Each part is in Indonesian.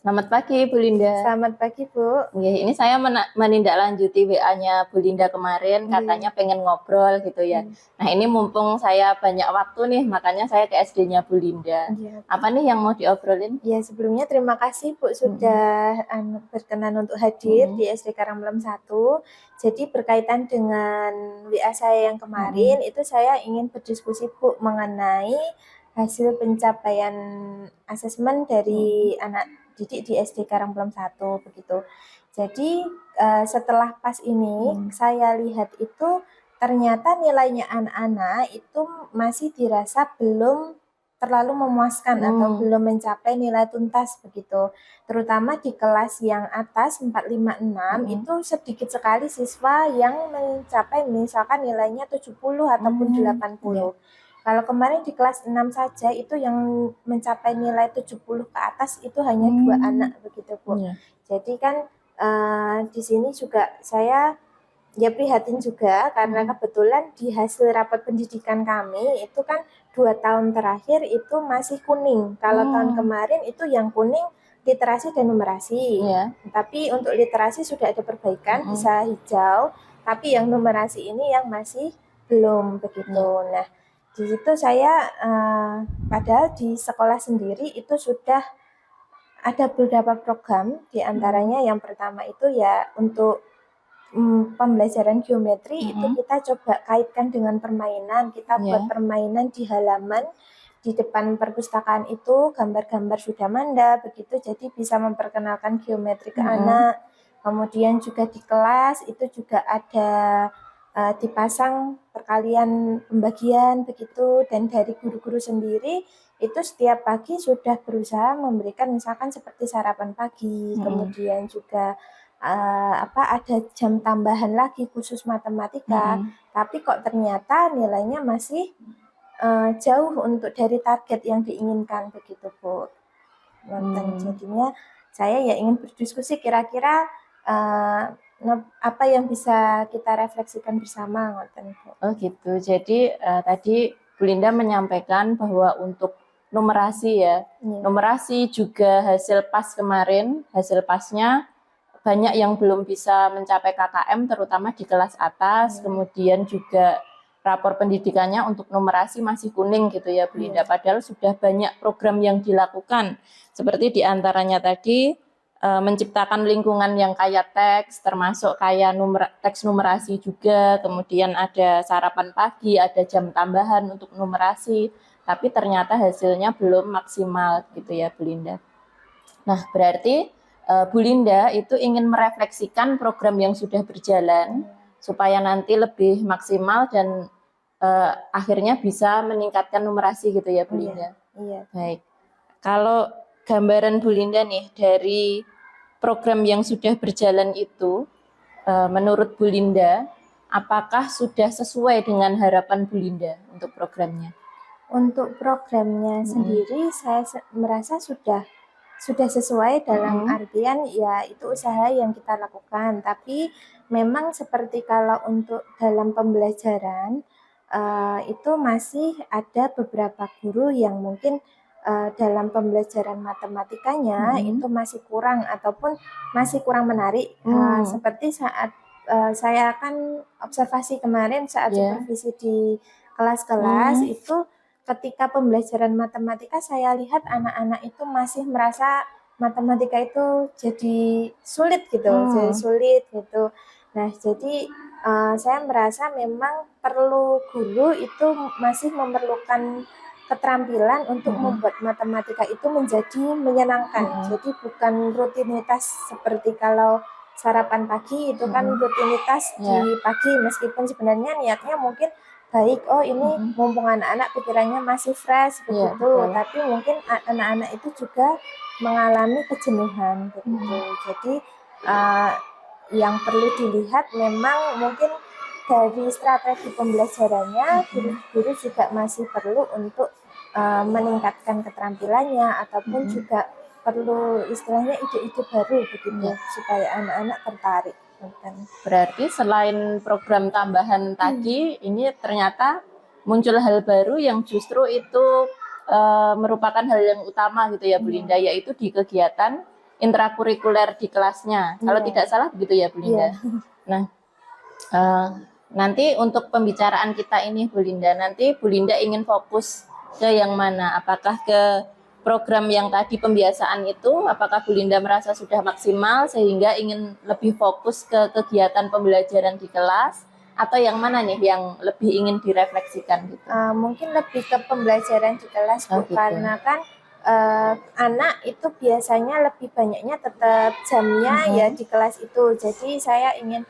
Selamat pagi, Bu Linda. Selamat pagi, Bu. Nggih, ini saya menindaklanjuti WA-nya Bu Linda kemarin, katanya pengen ngobrol gitu ya. Nah, ini mumpung saya banyak waktu nih, makanya saya ke SD-nya Bu Linda. Apa nih yang mau diobrolin? Ya, sebelumnya terima kasih, Bu, sudah berkenan untuk hadir di SD Karangblem 1. Jadi berkaitan dengan WA saya yang kemarin, itu saya ingin berdiskusi, Bu, mengenai hasil pencapaian asesmen dari anak didik di SD Karangblem 1 begitu. Jadi setelah pas ini saya lihat itu ternyata nilainya anak-anak itu masih dirasa belum terlalu memuaskan atau belum mencapai nilai tuntas begitu. Terutama di kelas yang atas 4, 5, 6 itu sedikit sekali siswa yang mencapai misalkan nilainya 70 ataupun 80. Kalau kemarin di kelas 6 saja itu yang mencapai nilai 70 ke atas itu hanya 2 anak begitu, Bu. Jadi kan di sini juga saya ya prihatin juga karena kebetulan di hasil rapat pendidikan kami itu kan 2 tahun terakhir itu masih kuning. Kalau tahun kemarin itu yang kuning literasi dan numerasi. Tapi untuk literasi sudah ada perbaikan, bisa hijau. Tapi yang numerasi ini yang masih belum begitu. Nah, di situ saya padahal di sekolah sendiri itu sudah ada beberapa program, di antaranya yang pertama itu ya untuk pembelajaran geometri itu kita coba kaitkan dengan permainan. Kita buat permainan di halaman di depan perpustakaan itu gambar-gambar Sudamanda begitu, jadi bisa memperkenalkan geometri ke anak. Kemudian juga di kelas itu juga ada dipasang perkalian pembagian begitu, dan dari guru-guru sendiri itu setiap pagi sudah berusaha memberikan misalkan seperti sarapan pagi, kemudian juga ada jam tambahan lagi khusus matematika, tapi kok ternyata nilainya masih jauh untuk dari target yang diinginkan begitu, Bu. Jadinya saya ya ingin berdiskusi kira-kira apa yang bisa kita refleksikan bersama, Bu. Oh gitu. Jadi tadi Bu Linda menyampaikan bahwa untuk numerasi ya, numerasi juga hasil pas kemarin, hasil pasnya banyak yang belum bisa mencapai KKM terutama di kelas atas, kemudian juga rapor pendidikannya untuk numerasi masih kuning gitu ya Bu Linda, padahal sudah banyak program yang dilakukan, seperti diantaranya tadi menciptakan lingkungan yang kaya teks, termasuk kaya teks numerasi juga, kemudian ada sarapan pagi, ada jam tambahan untuk numerasi, tapi ternyata hasilnya belum maksimal gitu ya Bu Linda. Nah, berarti Bu Linda itu ingin merefleksikan program yang sudah berjalan supaya nanti lebih maksimal dan akhirnya bisa meningkatkan numerasi gitu ya Bu Linda. Baik. Kalau gambaran Bu Linda nih dari program yang sudah berjalan itu, menurut Bu Linda, apakah sudah sesuai dengan harapan Bu Linda untuk programnya? Untuk programnya sendiri saya merasa sudah sesuai dalam artian ya itu usaha yang kita lakukan, tapi memang seperti kalau untuk dalam pembelajaran itu masih ada beberapa guru yang mungkin dalam pembelajaran matematikanya itu masih kurang ataupun masih kurang menarik. Seperti saat saya kan observasi kemarin saat supervisi di kelas-kelas itu ketika pembelajaran matematika saya lihat anak-anak itu masih merasa matematika itu jadi sulit gitu, jadi sulit gitu. Nah, jadi saya merasa memang perlu guru itu masih memerlukan keterampilan untuk membuat matematika itu menjadi menyenangkan. Jadi bukan rutinitas seperti kalau sarapan pagi itu kan rutinitas di pagi, meskipun sebenarnya niatnya mungkin baik, oh ini mumpung anak-anak pikirannya masih fresh begitu, tapi mungkin anak-anak itu juga mengalami kejenuhan begitu. Jadi yang perlu dilihat memang mungkin dari strategi pembelajarannya guru-guru juga masih perlu untuk meningkatkan keterampilannya ataupun juga perlu istilahnya ide-ide baru begitu supaya anak-anak tertarik. Berarti selain program tambahan tadi, ini ternyata muncul hal baru yang justru itu merupakan hal yang utama gitu ya Bu Linda, yaitu di kegiatan intrakurikuler di kelasnya. Kalau Iya. tidak salah begitu ya Bu Linda. Iya. Nah, nanti untuk pembicaraan kita ini Bu Linda, nanti Bu Linda ingin fokus ke yang mana? Apakah ke program yang tadi pembiasaan itu, apakah Bu Linda merasa sudah maksimal sehingga ingin lebih fokus ke kegiatan pembelajaran di kelas, atau yang mana nih yang lebih ingin direfleksikan gitu? Mungkin lebih ke pembelajaran di kelas Bu, Oh, gitu. karena kan anak itu biasanya lebih banyaknya tetap jamnya ya di kelas itu. Jadi saya ingin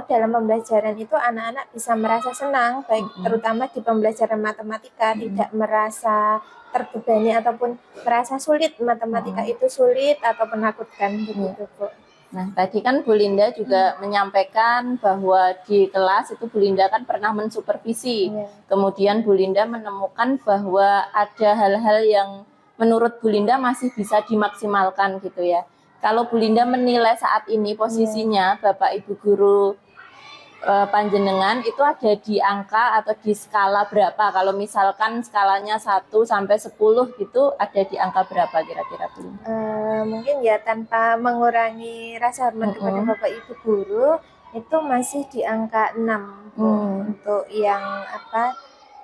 dalam pembelajaran itu anak-anak bisa merasa senang, baik terutama di pembelajaran matematika, tidak merasa terbebani ataupun merasa sulit, matematika itu sulit atau menakutkan begitu Bu. Nah, tadi kan Bu Linda juga menyampaikan bahwa di kelas itu Bu Linda kan pernah mensupervisi. Iya. Kemudian Bu Linda menemukan bahwa ada hal-hal yang menurut Bu Linda masih bisa dimaksimalkan gitu ya. Kalau Bu Linda menilai saat ini posisinya Bapak Ibu guru panjenengan itu ada di angka atau di skala berapa? Kalau misalkan skalanya 1 sampai 10 gitu, ada di angka berapa kira-kira Bu Linda? Mungkin ya tanpa mengurangi rasa hormat kepada Bapak Ibu guru, itu masih di angka 6 untuk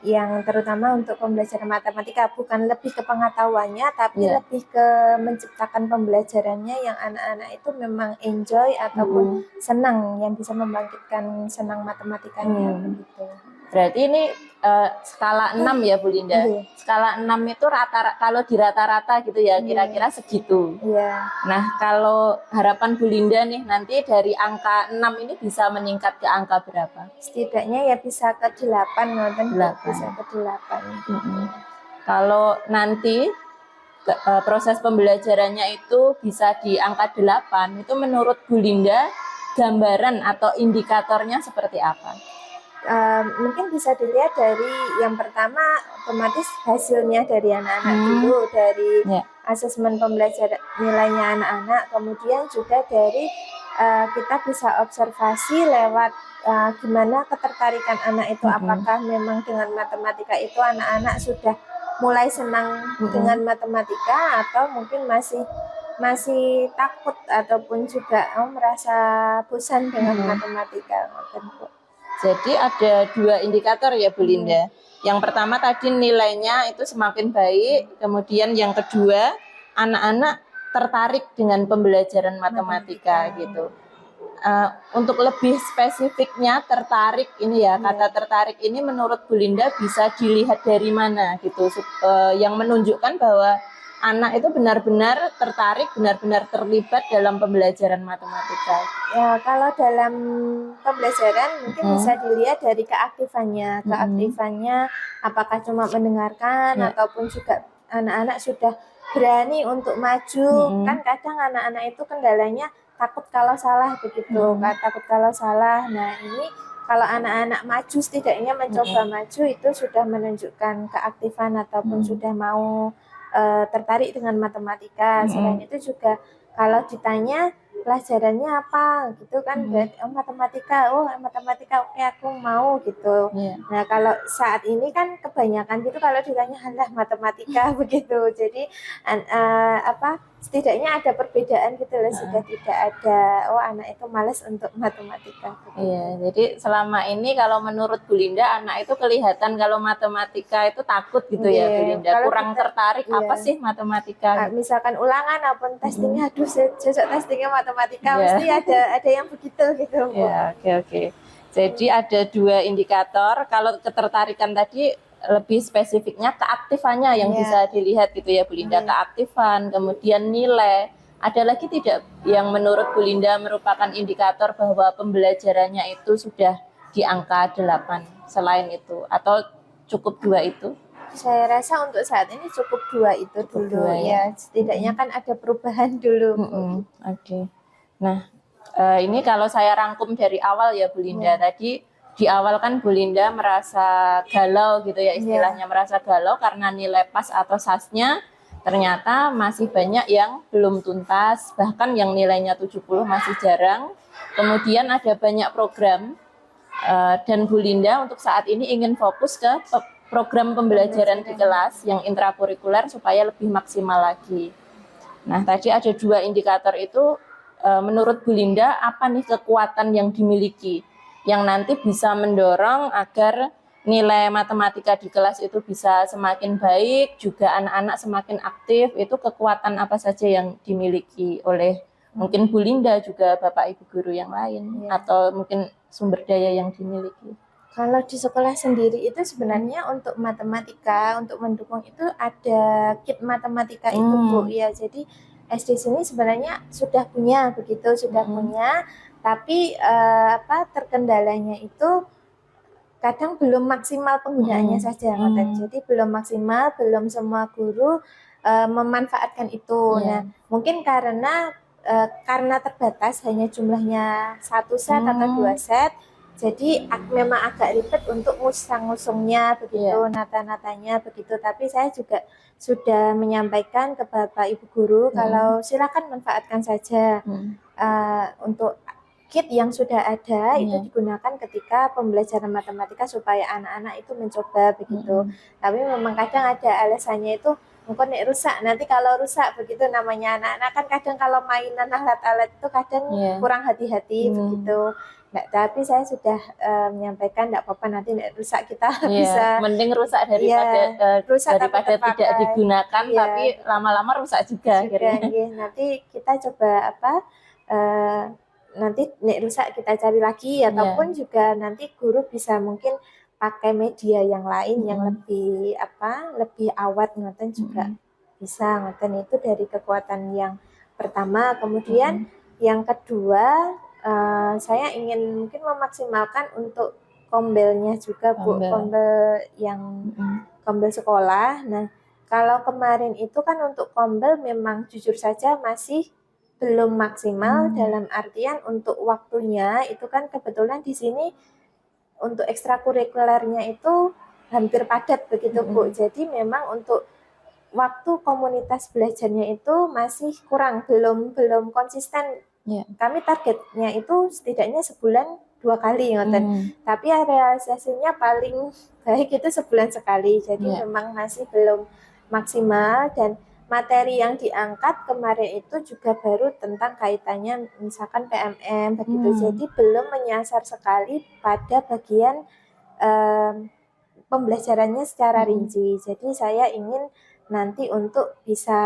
yang terutama untuk pembelajaran matematika, bukan lebih ke pengetahuannya tapi lebih ke menciptakan pembelajarannya yang anak-anak itu memang enjoy ataupun senang, yang bisa membangkitkan senang matematikanya begitu. Berarti ini skala 6 ya Bu Linda. Skala 6 itu kalau di rata-rata gitu ya, kira-kira segitu. Nah, kalau harapan Bu Linda nih nanti dari angka 6 ini bisa meningkat ke angka berapa? Setidaknya ya bisa ke 8, bisa ke 8. Kalau nanti proses pembelajarannya itu bisa di angka 8, itu menurut Bu Linda gambaran atau indikatornya seperti apa? Mungkin bisa dilihat dari yang pertama otomatis hasilnya dari anak-anak dulu, dari asesmen pembelajaran nilainya anak-anak, kemudian juga dari kita bisa observasi lewat gimana ketertarikan anak itu, apakah memang dengan matematika itu anak-anak sudah mulai senang dengan matematika atau mungkin masih takut ataupun juga merasa bosan dengan matematika. Jadi ada 2 indikator ya Bu Linda. Yang pertama tadi nilainya itu semakin baik, kemudian yang kedua anak-anak tertarik dengan pembelajaran matematika gitu. Untuk lebih spesifiknya tertarik ini ya, kata tertarik ini menurut Bu Linda bisa dilihat dari mana gitu, yang menunjukkan bahwa anak itu benar-benar tertarik, benar-benar terlibat dalam pembelajaran matematika. Ya, kalau dalam pembelajaran mungkin bisa dilihat dari keaktifannya. Keaktifannya apakah cuma mendengarkan ataupun juga anak-anak sudah berani untuk maju. Kan kadang anak-anak itu kendalanya takut kalau salah begitu, takut kalau salah. Nah, ini kalau anak-anak maju, setidaknya mencoba maju, itu sudah menunjukkan keaktifan ataupun sudah mau tertarik dengan matematika. Selain itu juga kalau ditanya pelajarannya apa gitu kan, berarti matematika, oke aku mau gitu. Nah, kalau saat ini kan kebanyakan gitu kalau ditanya halah matematika begitu. Jadi setidaknya ada perbedaan gitu loh, sudah tidak ada anak itu malas untuk matematika gitu. Iya, jadi selama ini kalau menurut Bu Linda anak itu kelihatan kalau matematika itu takut gitu ya Bu Linda, kurang tertarik apa sih matematika? Misalkan ulangan ataupun testingnya, aduh sesok testingnya matematika, mesti ada yang begitu gitu. Ya, oke. Jadi ada 2 indikator, kalau ketertarikan tadi lebih spesifiknya keaktifannya yang bisa dilihat gitu ya Bu Linda, keaktifan, kemudian nilai. Ada lagi tidak yang menurut Bu Linda merupakan indikator bahwa pembelajarannya itu sudah di angka 8 selain itu, atau cukup 2 itu? Saya rasa untuk saat ini cukup 2 itu dulu ya. Setidaknya kan ada perubahan dulu. Oke. Nah, ini kalau saya rangkum dari awal ya Bu Linda, tadi di awal kan Bu Linda merasa galau gitu ya, istilahnya merasa galau karena nilai pas atau SAS-nya ternyata masih banyak yang belum tuntas, bahkan yang nilainya 70 masih jarang. Kemudian ada banyak program dan Bu Linda untuk saat ini ingin fokus ke program pembelajaran di kelas yang intrakurikuler supaya lebih maksimal lagi. Nah, tadi ada 2 indikator itu, menurut Bu Linda apa nih kekuatan yang dimiliki yang nanti bisa mendorong agar nilai matematika di kelas itu bisa semakin baik, juga anak-anak semakin aktif, itu kekuatan apa saja yang dimiliki oleh mungkin Bu Linda juga Bapak Ibu guru yang lain, atau mungkin sumber daya yang dimiliki? Kalau di sekolah sendiri itu sebenarnya untuk matematika, untuk mendukung itu ada kit matematika itu Bu. Ya, jadi SD sini sebenarnya sudah punya begitu, sudah punya, tapi terkendalanya itu kadang belum maksimal penggunaannya saja, jadi belum maksimal, belum semua guru memanfaatkan itu. Nah, mungkin karena terbatas hanya jumlahnya 1 set atau 2 set, jadi memang agak ribet untuk ngusung-ngusungnya begitu, nata-natanya begitu. Tapi saya juga sudah menyampaikan ke Bapak Ibu guru kalau silakan manfaatkan saja untuk kit yang sudah ada itu digunakan ketika pembelajaran matematika supaya anak-anak itu mencoba begitu. Tapi memang kadang ada alasannya itu mungkin rusak. Nanti kalau rusak begitu, namanya anak-anak kan kadang kalau mainan alat-alat itu kadang kurang hati-hati begitu. Nggak, tapi saya sudah menyampaikan tidak apa-apa, nanti tidak rusak, kita bisa mending rusak daripada daripada tidak digunakan tapi lama-lama rusak juga. Nanti kita coba nanti nek rusak kita cari lagi, ataupun juga nanti guru bisa mungkin pakai media yang lain yang lebih awet ngoten juga bisa ngoten. Itu dari kekuatan yang pertama. Kemudian yang kedua, saya ingin mungkin memaksimalkan untuk kombelnya juga Bu, kombel yang kombel sekolah. Nah, kalau kemarin itu kan untuk kombel memang jujur saja masih belum maksimal, dalam artian untuk waktunya itu kan kebetulan di sini untuk ekstrakurikulernya itu hampir padat begitu Bu. Jadi memang untuk waktu komunitas belajarnya itu masih kurang, belum konsisten. Kami targetnya itu setidaknya sebulan 2 kali ngoten. Tapi realisasinya paling baik itu sebulan sekali. Jadi memang masih belum maksimal, dan materi yang diangkat kemarin itu juga baru tentang kaitannya misalkan PMM begitu. Jadi belum menyasar sekali pada bagian pembelajarannya secara rinci. Jadi saya ingin nanti untuk bisa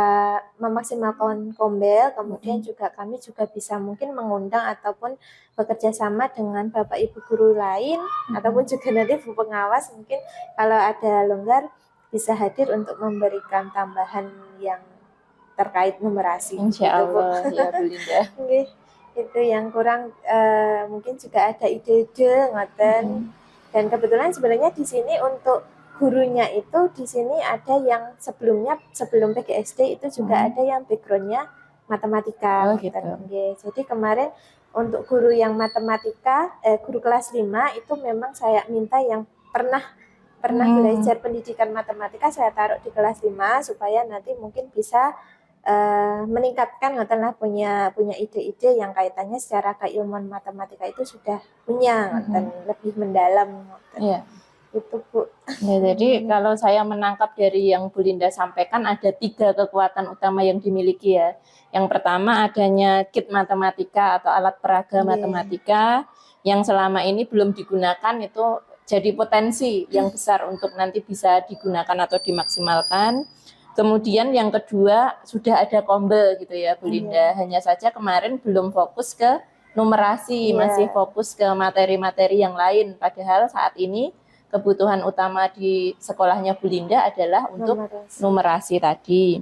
memaksimalkan kombel, kemudian juga kami juga bisa mungkin mengundang ataupun bekerja sama dengan Bapak Ibu guru lain, ataupun juga nanti Bu pengawas mungkin kalau ada longgar bisa hadir untuk memberikan tambahan yang terkait numerasi. Insya Allah gitu, ya Bu Linda. Itu yang kurang, mungkin juga ada ide-ide ngoten. Dan kebetulan sebenarnya di sini untuk gurunya itu di sini ada yang sebelum PGSD itu juga ada yang backgroundnya matematika. Gitu. Jadi kemarin untuk guru yang matematika, guru kelas 5 itu memang saya minta yang pernah belajar pendidikan matematika, saya taruh di kelas 5 supaya nanti mungkin bisa meningkatkan ngoten lah, punya ide-ide yang kaitannya secara keilmuan matematika itu sudah punya ngoten, lebih mendalam ngoten. Itu Bu. Ya, jadi kalau saya menangkap dari yang Bu Linda sampaikan ada 3 kekuatan utama yang dimiliki ya. Yang pertama adanya kit matematika atau alat peraga matematika yang selama ini belum digunakan, itu jadi potensi yang besar untuk nanti bisa digunakan atau dimaksimalkan. Kemudian yang kedua sudah ada kombel gitu ya Bu Linda. Hanya saja kemarin belum fokus ke numerasi, masih fokus ke materi-materi yang lain. Padahal saat ini kebutuhan utama di sekolahnya Bu Linda adalah untuk numerasi tadi.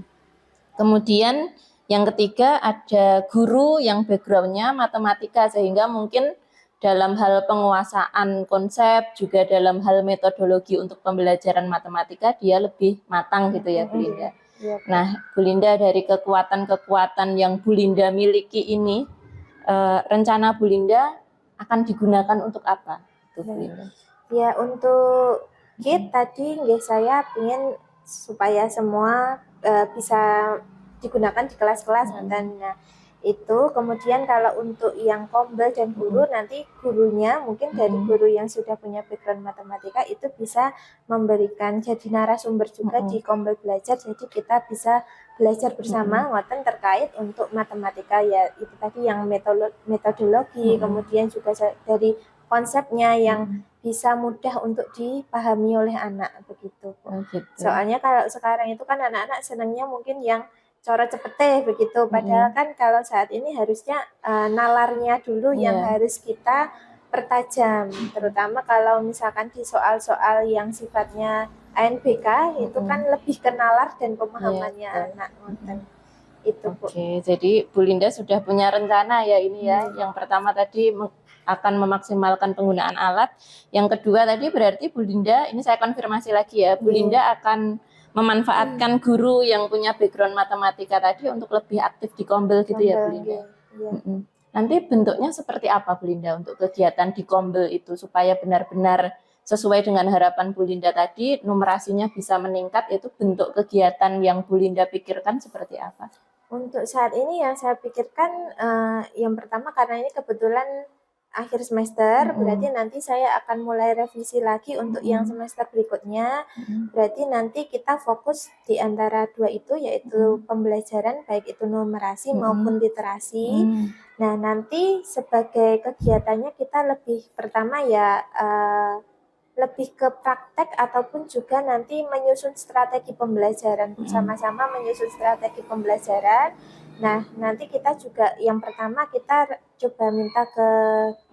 Kemudian yang ketiga ada guru yang backgroundnya matematika, sehingga mungkin dalam hal penguasaan konsep, juga dalam hal metodologi untuk pembelajaran matematika dia lebih matang gitu ya Bu Linda. Nah Bu Linda, dari kekuatan-kekuatan yang Bu Linda miliki ini, rencana Bu Linda akan digunakan untuk apa? Itu Bu Linda. Ya, untuk kit tadi saya ingin supaya semua bisa digunakan di kelas-kelas. Nah, Itu kemudian kalau untuk yang kombel dan guru, nanti gurunya mungkin dari guru yang sudah punya background matematika itu bisa memberikan jadi narasumber juga di kombel belajar, jadi kita bisa belajar bersama ngoten terkait untuk matematika ya, itu tadi yang metodologi, kemudian juga dari konsepnya yang bisa mudah untuk dipahami oleh anak begitu. Soalnya kalau sekarang itu kan anak-anak senangnya mungkin yang cara cepet begitu, padahal kan kalau saat ini harusnya nalarnya dulu yang harus kita pertajam, terutama kalau misalkan di soal-soal yang sifatnya ANBK itu kan lebih ke nalar dan pemahamannya anak. Itu Bu. Oke, jadi Bu Linda sudah punya rencana ya ini ya. Yang pertama tadi akan memaksimalkan penggunaan alat. Yang kedua tadi berarti Bu Linda, ini saya konfirmasi lagi ya, Bu Linda akan memanfaatkan guru yang punya background matematika tadi untuk lebih aktif di kombel gitu ya Bu Linda. Nanti bentuknya seperti apa Bu Linda untuk kegiatan di kombel itu supaya benar-benar sesuai dengan harapan Bu Linda tadi, numerasinya bisa meningkat, itu bentuk kegiatan yang Bu Linda pikirkan seperti apa? Untuk saat ini yang saya pikirkan yang pertama karena ini kebetulan akhir semester, berarti nanti saya akan mulai revisi lagi untuk yang semester berikutnya. Berarti nanti kita fokus di antara dua itu, yaitu pembelajaran baik itu numerasi maupun literasi. Nah, nanti sebagai kegiatannya kita lebih pertama ya lebih ke praktek ataupun juga nanti menyusun strategi pembelajaran, bersama-sama menyusun strategi pembelajaran. Nah, nanti kita juga yang pertama kita coba minta ke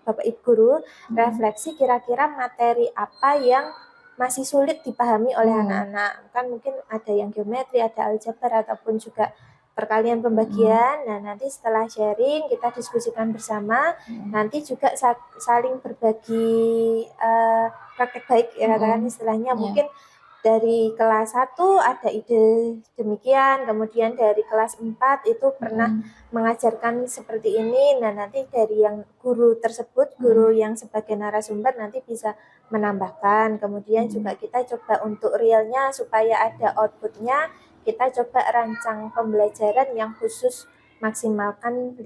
Bapak Ibu Guru refleksi kira-kira materi apa yang masih sulit dipahami oleh anak-anak. Kan mungkin ada yang geometri, ada aljabar ataupun juga perkalian pembagian. Nah, nanti setelah sharing kita diskusikan bersama, nanti juga saling berbagi praktek baik ya katakan istilahnya. Mungkin dari kelas 1 ada ide demikian, kemudian dari kelas 4 itu pernah mengajarkan seperti ini. Nah, nanti dari yang guru tersebut, guru yang sebagai narasumber nanti bisa menambahkan. Kemudian juga kita coba untuk realnya supaya ada outputnya, kita coba rancang pembelajaran yang khusus maksimalkan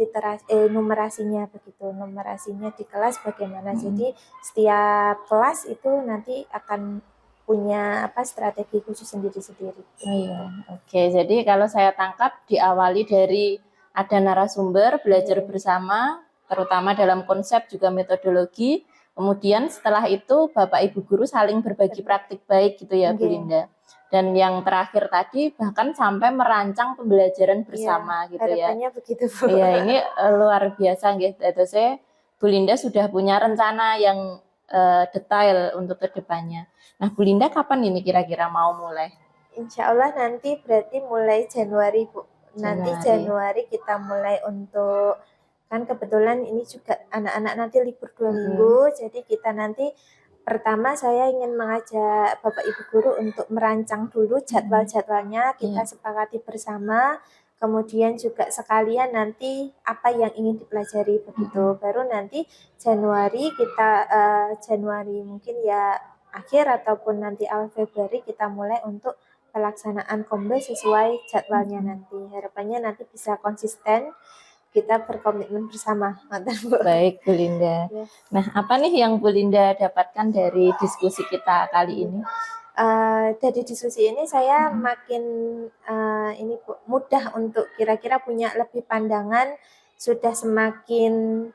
numerasinya begitu. Numerasinya di kelas bagaimana. Jadi setiap kelas itu nanti akan punya strategi khusus sendiri-sendiri. Oke, jadi kalau saya tangkap diawali dari ada narasumber, belajar bersama, terutama dalam konsep juga metodologi. Kemudian setelah itu Bapak Ibu Guru saling berbagi praktik baik gitu ya Bu Linda. Dan yang terakhir tadi bahkan sampai merancang pembelajaran bersama gitu ya. Harapannya begitu Bu. Iya, ini luar biasa gitu. Saya Bu Linda sudah punya rencana yang detail untuk kedepannya. Nah, Bu Linda kapan ini kira-kira mau mulai? Insya Allah nanti berarti mulai Januari Bu. Nanti Januari kita mulai untuk, kan kebetulan ini juga anak-anak nanti libur 2 minggu, jadi kita nanti pertama saya ingin mengajak Bapak Ibu Guru untuk merancang dulu jadwal-jadwalnya, kita sepakati bersama, kemudian juga sekalian nanti apa yang ingin dipelajari begitu. Baru nanti Januari kita Januari mungkin ya akhir ataupun nanti awal Februari kita mulai untuk pelaksanaan kombel sesuai jadwalnya nanti. Harapannya nanti bisa konsisten, kita berkomitmen bersama. Baik Bu Linda. Nah, apa nih yang Bu Linda dapatkan dari diskusi kita kali ini? Dari diskusi ini saya makin ini mudah untuk kira-kira punya lebih pandangan, sudah semakin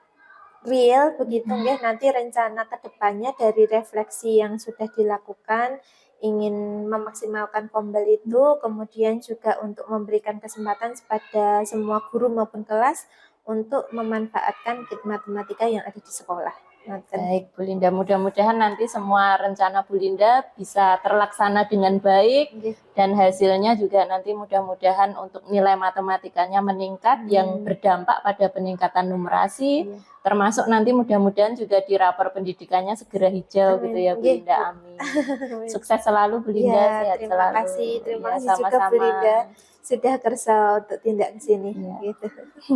real begitu ya. Nanti rencana kedepannya dari refleksi yang sudah dilakukan, ingin memaksimalkan kombel itu, kemudian juga untuk memberikan kesempatan kepada semua guru maupun kelas untuk memanfaatkan kit matematika yang ada di sekolah. Baik Bu Linda, mudah-mudahan nanti semua rencana Bu Linda bisa terlaksana dengan baik dan hasilnya juga nanti mudah-mudahan untuk nilai matematikanya meningkat yang berdampak pada peningkatan numerasi, termasuk nanti mudah-mudahan juga di rapor pendidikannya segera hijau gitu ya Bu Linda, amin. Sukses selalu Bu Linda, sehat terima selalu. Kasih, terima kasih juga Bu Linda sudah kersa untuk tindak ke sini. Gitu.